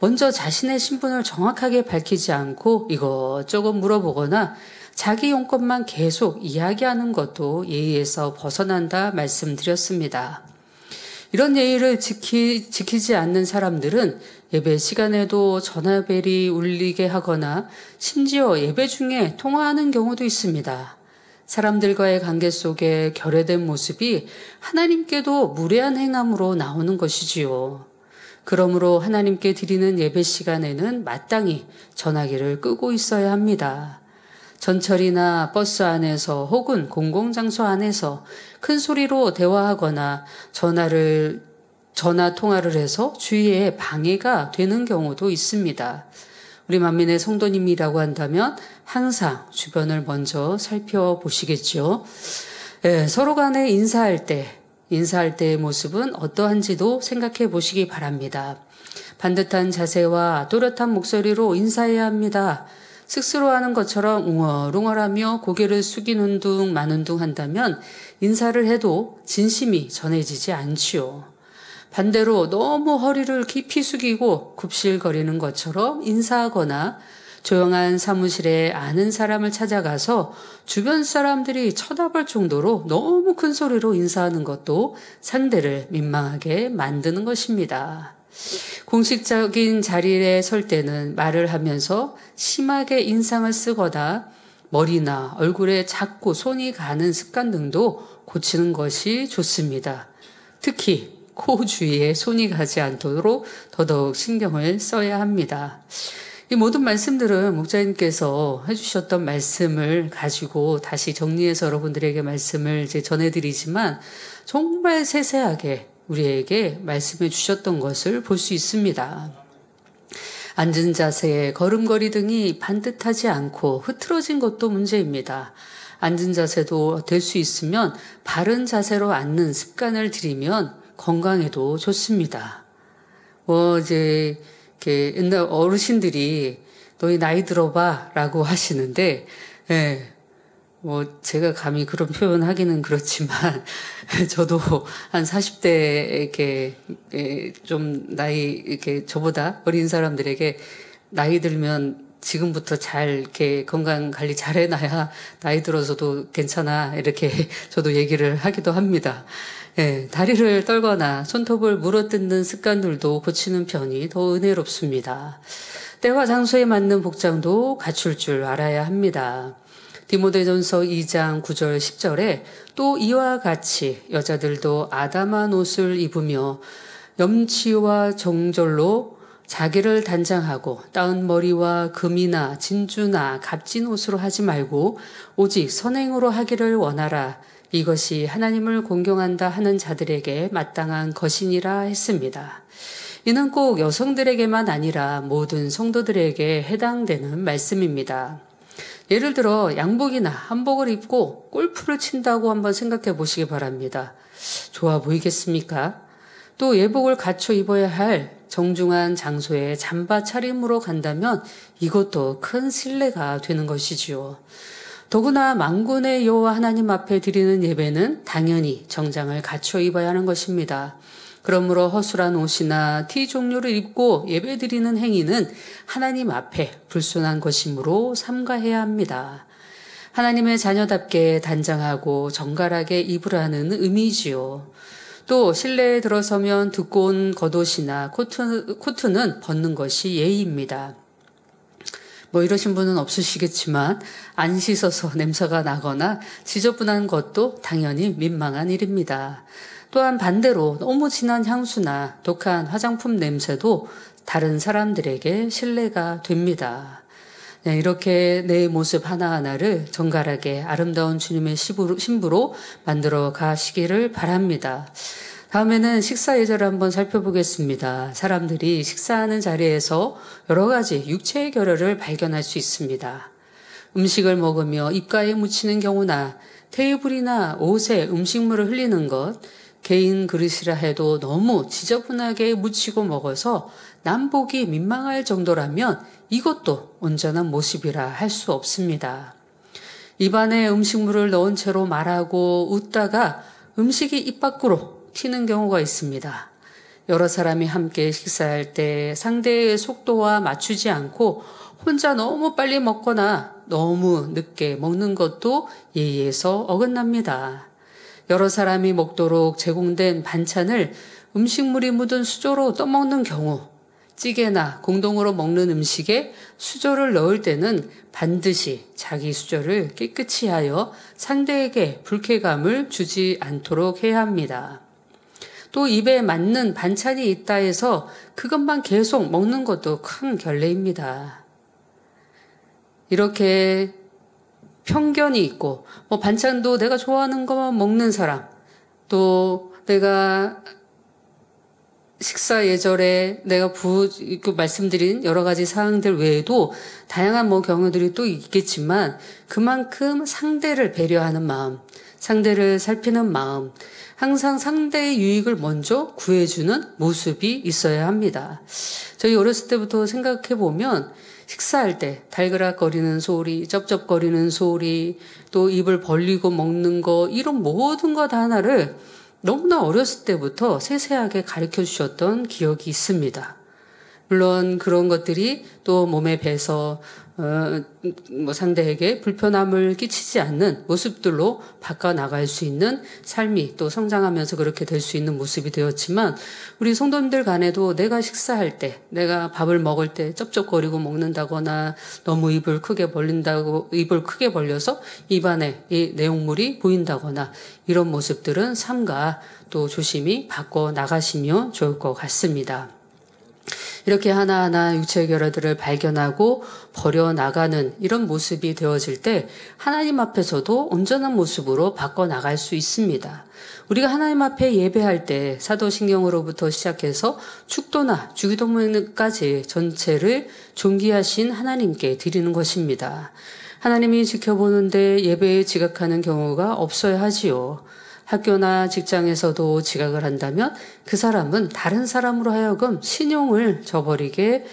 먼저 자신의 신분을 정확하게 밝히지 않고 이것저것 물어보거나 자기 용건만 계속 이야기하는 것도 예의에서 벗어난다 말씀드렸습니다. 이런 예의를 지키지 않는 사람들은 예배 시간에도 전화벨이 울리게 하거나 심지어 예배 중에 통화하는 경우도 있습니다. 사람들과의 관계 속에 결여된 모습이 하나님께도 무례한 행함으로 나오는 것이지요. 그러므로 하나님께 드리는 예배 시간에는 마땅히 전화기를 끄고 있어야 합니다. 전철이나 버스 안에서 혹은 공공장소 안에서 큰 소리로 대화하거나 전화 통화를 해서 주위에 방해가 되는 경우도 있습니다. 우리 만민의 성도님이라고 한다면 항상 주변을 먼저 살펴보시겠죠. 서로 간에 인사할 때의 모습은 어떠한지도 생각해 보시기 바랍니다. 반듯한 자세와 또렷한 목소리로 인사해야 합니다. 쑥스러워하는 것처럼 웅얼웅얼하며 고개를 숙이는 둥 마는 둥 한다면 인사를 해도 진심이 전해지지 않지요. 반대로 너무 허리를 깊이 숙이고 굽실거리는 것처럼 인사하거나 조용한 사무실에 아는 사람을 찾아가서 주변 사람들이 쳐다볼 정도로 너무 큰 소리로 인사하는 것도 상대를 민망하게 만드는 것입니다. 공식적인 자리에 설 때는 말을 하면서 심하게 인상을 쓰거나 머리나 얼굴에 자꾸 손이 가는 습관 등도 고치는 것이 좋습니다. 특히 코 주위에 손이 가지 않도록 더더욱 신경을 써야 합니다. 이 모든 말씀들은 목사님께서 해주셨던 말씀을 가지고 다시 정리해서 여러분들에게 말씀을 이제 전해드리지만 정말 세세하게 우리에게 말씀해 주셨던 것을 볼 수 있습니다. 앉은 자세, 걸음걸이 등이 반듯하지 않고 흐트러진 것도 문제입니다. 앉은 자세도 될 수 있으면 바른 자세로 앉는 습관을 들이면 건강에도 좋습니다. 이렇게 옛날 어르신들이 너희 나이 들어봐 라고 하시는데, 제가 감히 그런 표현 하기는 그렇지만, 저도 한 40대, 이렇게, 좀 이렇게 저보다 어린 사람들에게 나이 들면 지금부터 잘 이렇게 건강 관리 잘 해놔야 나이 들어서도 괜찮아. 이렇게 저도 얘기를 하기도 합니다. 다리를 떨거나 손톱을 물어뜯는 습관들도 고치는 편이 더 은혜롭습니다. 때와 장소에 맞는 복장도 갖출 줄 알아야 합니다. 디모데전서 2장 9절 10절에 또 이와 같이 여자들도 아담한 옷을 입으며 염치와 정절로 자기를 단장하고 따은 머리와 금이나 진주나 값진 옷으로 하지 말고 오직 선행으로 하기를 원하라. 이것이 하나님을 공경한다 하는 자들에게 마땅한 것이니라 했습니다. 이는 꼭 여성들에게만 아니라 모든 성도들에게 해당되는 말씀입니다. 예를 들어 양복이나 한복을 입고 골프를 친다고 한번 생각해 보시기 바랍니다. 좋아 보이겠습니까? 또 예복을 갖춰 입어야 할 정중한 장소에 잠바 차림으로 간다면 이것도 큰 신뢰가 되는 것이지요. 더구나 만군의 여호와 하나님 앞에 드리는 예배는 당연히 정장을 갖춰 입어야 하는 것입니다. 그러므로 허술한 옷이나 티 종류를 입고 예배드리는 행위는 하나님 앞에 불순한 것이므로 삼가해야 합니다. 하나님의 자녀답게 단장하고 정갈하게 입으라는 의미지요. 또 실내에 들어서면 두꺼운 겉옷이나 코트는 벗는 것이 예의입니다. 이러신 분은 없으시겠지만 안 씻어서 냄새가 나거나 지저분한 것도 당연히 민망한 일입니다. 또한 반대로 너무 진한 향수나 독한 화장품 냄새도 다른 사람들에게 신뢰가 됩니다. 이렇게 내 모습 하나하나를 정갈하게 아름다운 주님의 신부로 만들어 가시기를 바랍니다. 다음에는 식사 예절을 한번 살펴보겠습니다. 사람들이 식사하는 자리에서 여러 가지 육체의 결혈을 발견할 수 있습니다. 음식을 먹으며 입가에 묻히는 경우나 테이블이나 옷에 음식물을 흘리는 것, 개인 그릇이라 해도 너무 지저분하게 묻히고 먹어서 남보기 민망할 정도라면 이것도 온전한 모습이라 할 수 없습니다. 입안에 음식물을 넣은 채로 말하고 웃다가 음식이 입 밖으로 튀는 경우가 있습니다. 여러 사람이 함께 식사할 때 상대의 속도와 맞추지 않고 혼자 너무 빨리 먹거나 너무 늦게 먹는 것도 예의에서 어긋납니다. 여러 사람이 먹도록 제공된 반찬을 음식물이 묻은 수저로 떠먹는 경우, 찌개나 공동으로 먹는 음식에 수저를 넣을 때는 반드시 자기 수저를 깨끗이 하여 상대에게 불쾌감을 주지 않도록 해야 합니다. 또 입에 맞는 반찬이 있다 해서 그것만 계속 먹는 것도 큰 결례입니다. 이렇게 편견이 있고 반찬도 내가 좋아하는 것만 먹는 사람, 또 내가 식사 예절에 내가 말씀드린 여러 가지 사항들 외에도 다양한 경우들이 또 있겠지만 그만큼 상대를 배려하는 마음, 상대를 살피는 마음, 항상 상대의 유익을 먼저 구해주는 모습이 있어야 합니다. 저희 어렸을 때부터 생각해보면 식사할 때 달그락거리는 소리, 쩝쩝거리는 소리, 또 입을 벌리고 먹는 거, 이런 모든 것 하나를 너무나 어렸을 때부터 세세하게 가르쳐 주셨던 기억이 있습니다. 물론 그런 것들이 또 몸에 배서 상대에게 불편함을 끼치지 않는 모습들로 바꿔나갈 수 있는 삶이 또 성장하면서 그렇게 될 수 있는 모습이 되었지만 우리 성도님들 간에도 내가 식사할 때, 내가 밥을 먹을 때 쩝쩝거리고 먹는다거나 너무 입을 크게 벌려서 입안에 이 내용물이 보인다거나 이런 모습들은 삼가 또 조심히 바꿔나가시면 좋을 것 같습니다. 이렇게 하나하나 육체의 결여들을 발견하고 버려나가는 이런 모습이 되어질 때 하나님 앞에서도 온전한 모습으로 바꿔나갈 수 있습니다. 우리가 하나님 앞에 예배할 때 사도신경으로부터 시작해서 축도나 주기도문까지 전체를 존귀하신 하나님께 드리는 것입니다. 하나님이 지켜보는데 예배에 지각하는 경우가 없어야 하지요. 학교나 직장에서도 지각을 한다면 그 사람은 다른 사람으로 하여금 신용을 저버리게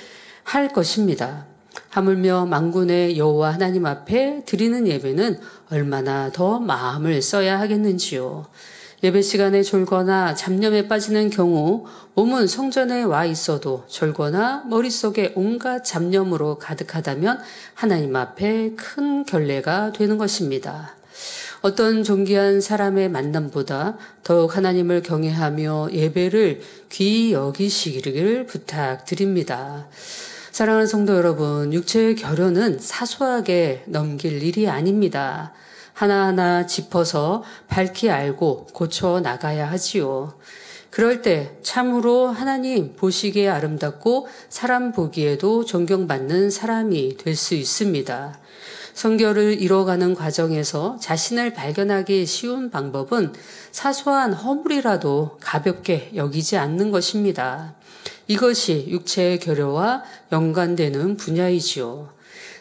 할 것입니다. 하물며 만군의 여호와 하나님 앞에 드리는 예배는 얼마나 더 마음을 써야 하겠는지요. 예배 시간에 졸거나 잡념에 빠지는 경우 몸은 성전에 와 있어도 졸거나 머릿속에 온갖 잡념으로 가득하다면 하나님 앞에 큰 결례가 되는 것입니다. 어떤 존귀한 사람의 만남보다 더욱 하나님을 경외하며 예배를 귀히 여기시기를 부탁드립니다. 사랑하는 성도 여러분, 육체의 결연은 사소하게 넘길 일이 아닙니다. 하나하나 짚어서 밝히 알고 고쳐 나가야 하지요. 그럴 때 참으로 하나님 보시기에 아름답고 사람 보기에도 존경받는 사람이 될 수 있습니다. 성결을 이뤄가는 과정에서 자신을 발견하기 쉬운 방법은 사소한 허물이라도 가볍게 여기지 않는 것입니다. 이것이 육체의 결여와 연관되는 분야이지요.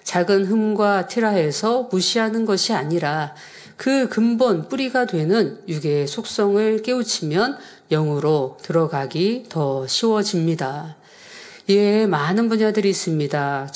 작은 흠과 티라에서 무시하는 것이 아니라 그 근본 뿌리가 되는 육의 속성을 깨우치면 영으로 들어가기 더 쉬워집니다. 이외에 많은 분야들이 있습니다.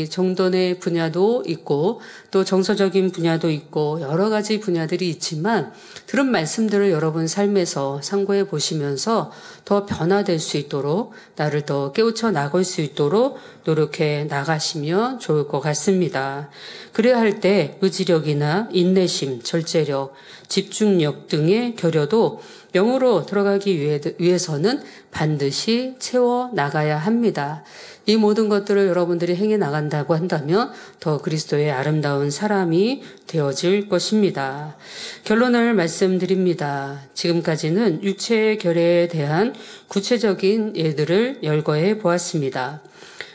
정돈의 분야도 있고 또 정서적인 분야도 있고 여러 가지 분야들이 있지만 들은 말씀들을 여러분 삶에서 참고해 보시면서 더 변화될 수 있도록 나를 더 깨우쳐 나갈 수 있도록 노력해 나가시면 좋을 것 같습니다. 그래야 할 때 의지력이나 인내심, 절제력, 집중력 등의 결여도 영으로 들어가기 위해서는 반드시 채워 나가야 합니다. 이 모든 것들을 여러분들이 행해 나간다고 한다면 더 그리스도의 아름다운 사람이 되어질 것입니다. 결론을 말씀드립니다. 지금까지는 육체의 결여에 대한 구체적인 예들을 열거해 보았습니다.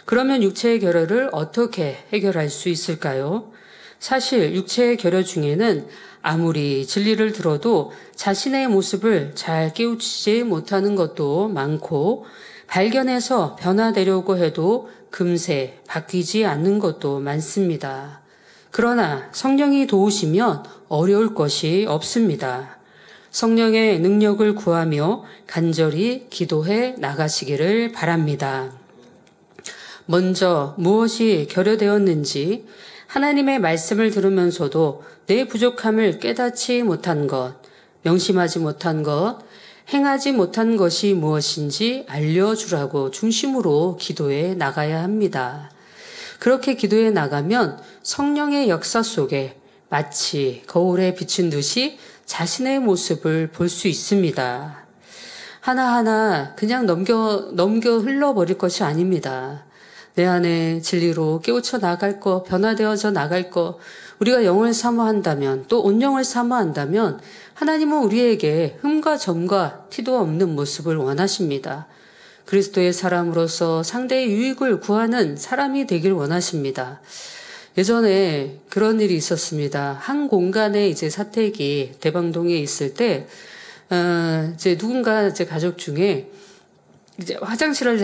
그러면 육체의 결여를 어떻게 해결할 수 있을까요? 사실 육체의 결여 중에는 아무리 진리를 들어도 자신의 모습을 잘 깨우치지 못하는 것도 많고 발견해서 변화되려고 해도 금세 바뀌지 않는 것도 많습니다. 그러나 성령이 도우시면 어려울 것이 없습니다. 성령의 능력을 구하며 간절히 기도해 나가시기를 바랍니다. 먼저 무엇이 결여되었는지 하나님의 말씀을 들으면서도 내 부족함을 깨닫지 못한 것, 명심하지 못한 것, 행하지 못한 것이 무엇인지 알려주라고 중심으로 기도해 나가야 합니다. 그렇게 기도해 나가면 성령의 역사 속에 마치 거울에 비친 듯이 자신의 모습을 볼 수 있습니다. 하나하나 그냥 넘겨 흘러버릴 것이 아닙니다. 내 안에 진리로 깨우쳐 나갈 것, 변화되어져 나갈 것, 우리가 영을 사모한다면 또 온영을 사모한다면 하나님은 우리에게 흠과 점과 티도 없는 모습을 원하십니다. 그리스도의 사람으로서 상대의 유익을 구하는 사람이 되길 원하십니다. 예전에 그런 일이 있었습니다. 한 공간에 이제 사택이 대방동에 있을 때, 이제 누군가 이제 가족 중에 이제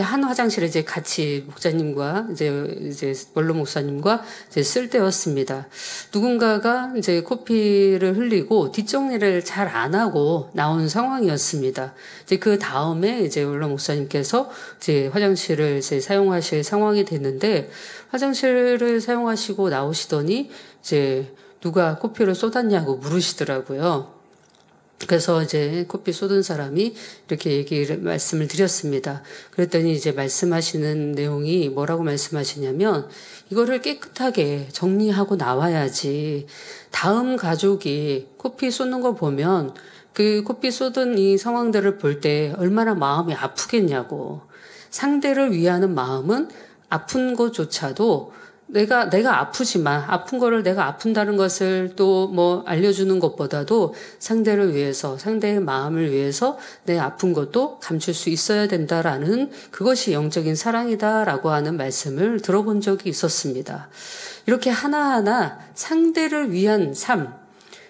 한 화장실을 이제 같이 목사님과 이제 원로 목사님과 이제 쓸 때였습니다. 누군가가 이제 코피를 흘리고 뒷정리를 잘 안 하고 나온 상황이었습니다. 이제 그 다음에 이제 원로 목사님께서 이제 화장실을 이제 사용하실 상황이 됐는데 화장실을 사용하시고 나오시더니 이제 누가 코피를 쏟았냐고 물으시더라고요. 그래서 이제 코피 쏟은 사람이 이렇게 말씀을 드렸습니다. 그랬더니 이제 말씀하시는 내용이 뭐라고 말씀하시냐면 이거를 깨끗하게 정리하고 나와야지 다음 가족이 코피 쏟는 거 보면 그 코피 쏟은 이 상황들을 볼 때 얼마나 마음이 아프겠냐고. 상대를 위하는 마음은 아픈 것조차도 내가 아프지만 아픈 거를 내가 아픈다는 것을 또 뭐 알려주는 것보다도 상대를 위해서 상대의 마음을 위해서 내 아픈 것도 감출 수 있어야 된다라는 그것이 영적인 사랑이다라고 하는 말씀을 들어본 적이 있었습니다. 이렇게 하나하나 상대를 위한 삶,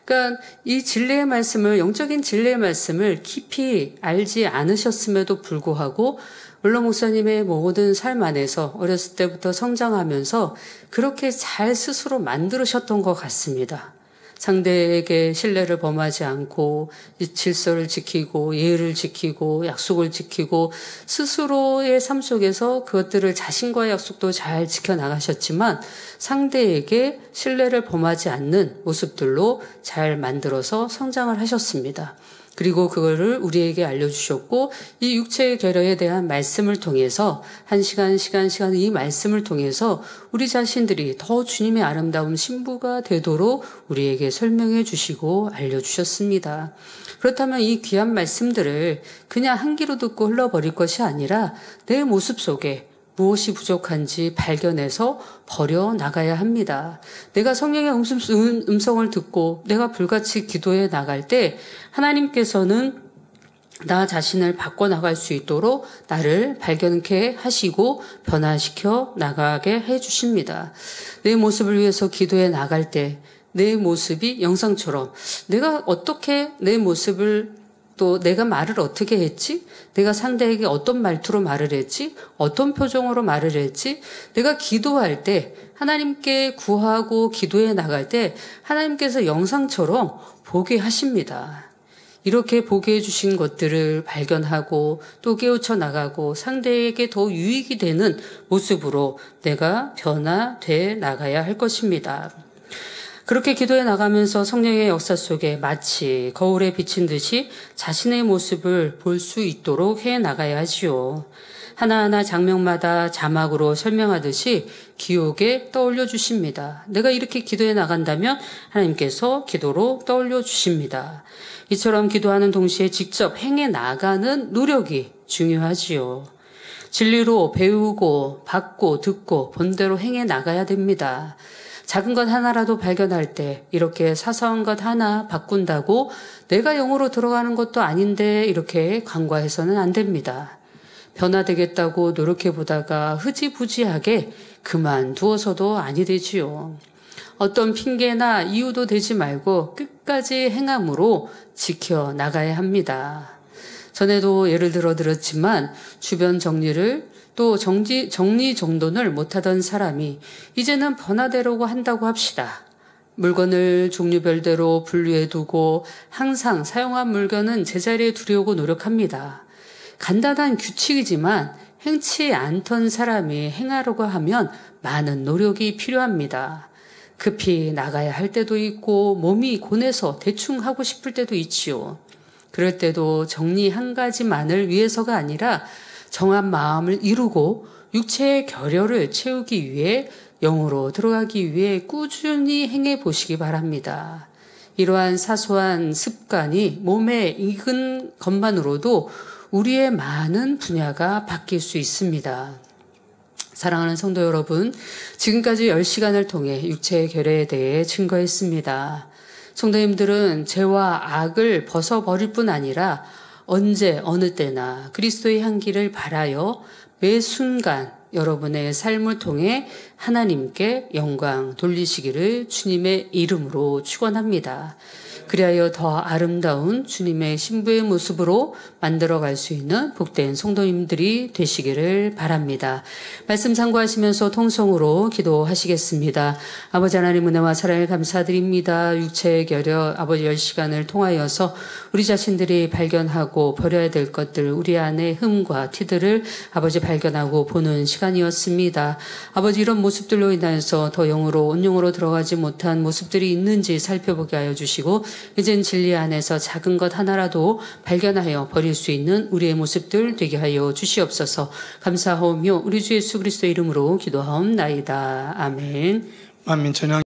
그러니까 이 진리의 말씀을 영적인 진리의 말씀을 깊이 알지 않으셨음에도 불구하고 원로 목사님의 모든 삶 안에서 어렸을 때부터 성장하면서 그렇게 잘 스스로 만들으셨던 것 같습니다. 상대에게 신뢰를 범하지 않고 질서를 지키고 예의를 지키고 약속을 지키고 스스로의 삶 속에서 그것들을 자신과의 약속도 잘 지켜나가셨지만 상대에게 신뢰를 범하지 않는 모습들로 잘 만들어서 성장을 하셨습니다. 그리고 그거를 우리에게 알려주셨고 이 육체의 결여에 대한 말씀을 통해서 한 시간 이 말씀을 통해서 우리 자신들이 더 주님의 아름다운 신부가 되도록 우리에게 설명해 주시고 알려주셨습니다. 그렇다면 이 귀한 말씀들을 그냥 한 귀로 듣고 흘러버릴 것이 아니라 내 모습 속에 무엇이 부족한지 발견해서 버려 나가야 합니다. 내가 성령의 음성을 듣고 내가 불같이 기도해 나갈 때 하나님께서는 나 자신을 바꿔나갈 수 있도록 나를 발견케 하시고 변화시켜 나가게 해주십니다. 내 모습을 위해서 기도해 나갈 때 내 모습이 영상처럼 내가 어떻게 내 모습을 또 내가 말을 어떻게 했지? 내가 상대에게 어떤 말투로 말을 했지? 어떤 표정으로 말을 했지? 내가 기도할 때 하나님께 구하고 기도해 나갈 때 하나님께서 영상처럼 보게 하십니다. 이렇게 보게 해주신 것들을 발견하고 또 깨우쳐 나가고 상대에게 더 유익이 되는 모습으로 내가 변화돼 나가야 할 것입니다. 그렇게 기도해 나가면서 성령의 역사 속에 마치 거울에 비친 듯이 자신의 모습을 볼 수 있도록 해 나가야 하지요. 하나하나 장면마다 자막으로 설명하듯이 기억에 떠올려 주십니다. 내가 이렇게 기도해 나간다면 하나님께서 기도로 떠올려 주십니다. 이처럼 기도하는 동시에 직접 행해 나가는 노력이 중요하지요. 진리로 배우고 받고 듣고 본대로 행해 나가야 됩니다. 작은 것 하나라도 발견할 때 이렇게 사소한 것 하나 바꾼다고 내가 영으로 들어가는 것도 아닌데 이렇게 간과해서는 안 됩니다. 변화되겠다고 노력해보다가 흐지부지하게 그만두어서도 아니 되지요. 어떤 핑계나 이유도 되지 말고 끝까지 행함으로 지켜나가야 합니다. 전에도 예를 들어 들었지만 주변 정리를 또 정리정돈을 못하던 사람이 이제는 변화되려고 한다고 합시다. 물건을 종류별대로 분류해두고 항상 사용한 물건은 제자리에 두려고 노력합니다. 간단한 규칙이지만 행치 않던 사람이 행하려고 하면 많은 노력이 필요합니다. 급히 나가야 할 때도 있고 몸이 고뇌서 대충 하고 싶을 때도 있지요. 그럴 때도 정리 한 가지만을 위해서가 아니라 정한 마음을 이루고 육체의 결여를 채우기 위해 영으로 들어가기 위해 꾸준히 행해 보시기 바랍니다. 이러한 사소한 습관이 몸에 익은 것만으로도 우리의 많은 분야가 바뀔 수 있습니다. 사랑하는 성도 여러분, 지금까지 10시간을 통해 육체의 결여에 대해 증거했습니다. 성도님들은 죄와 악을 벗어버릴 뿐 아니라 언제 어느 때나 그리스도의 향기를 바라여 매 순간 여러분의 삶을 통해 하나님께 영광 돌리시기를 주님의 이름으로 축원합니다. 그리하여 더 아름다운 주님의 신부의 모습으로 만들어갈 수 있는 복된 성도님들이 되시기를 바랍니다. 말씀 참고하시면서 통성으로 기도하시겠습니다. 아버지 하나님 은혜와 사랑을 감사드립니다. 육체의 결여 아버지 10시간을 통하여서 우리 자신들이 발견하고 버려야 될 것들 우리 안의 흠과 티들을 아버지 발견하고 보는 시간이었습니다. 아버지 이런 모습들로 인하여서 더 영으로 온영으로 들어가지 못한 모습들이 있는지 살펴보게 하여 주시고 이젠 진리 안에서 작은 것 하나라도 발견하여 버릴 수 있는 우리의 모습들 되게 하여 주시옵소서. 감사하오며 우리 주 예수 그리스도 이름으로 기도하옵나이다. 아멘. 만민천양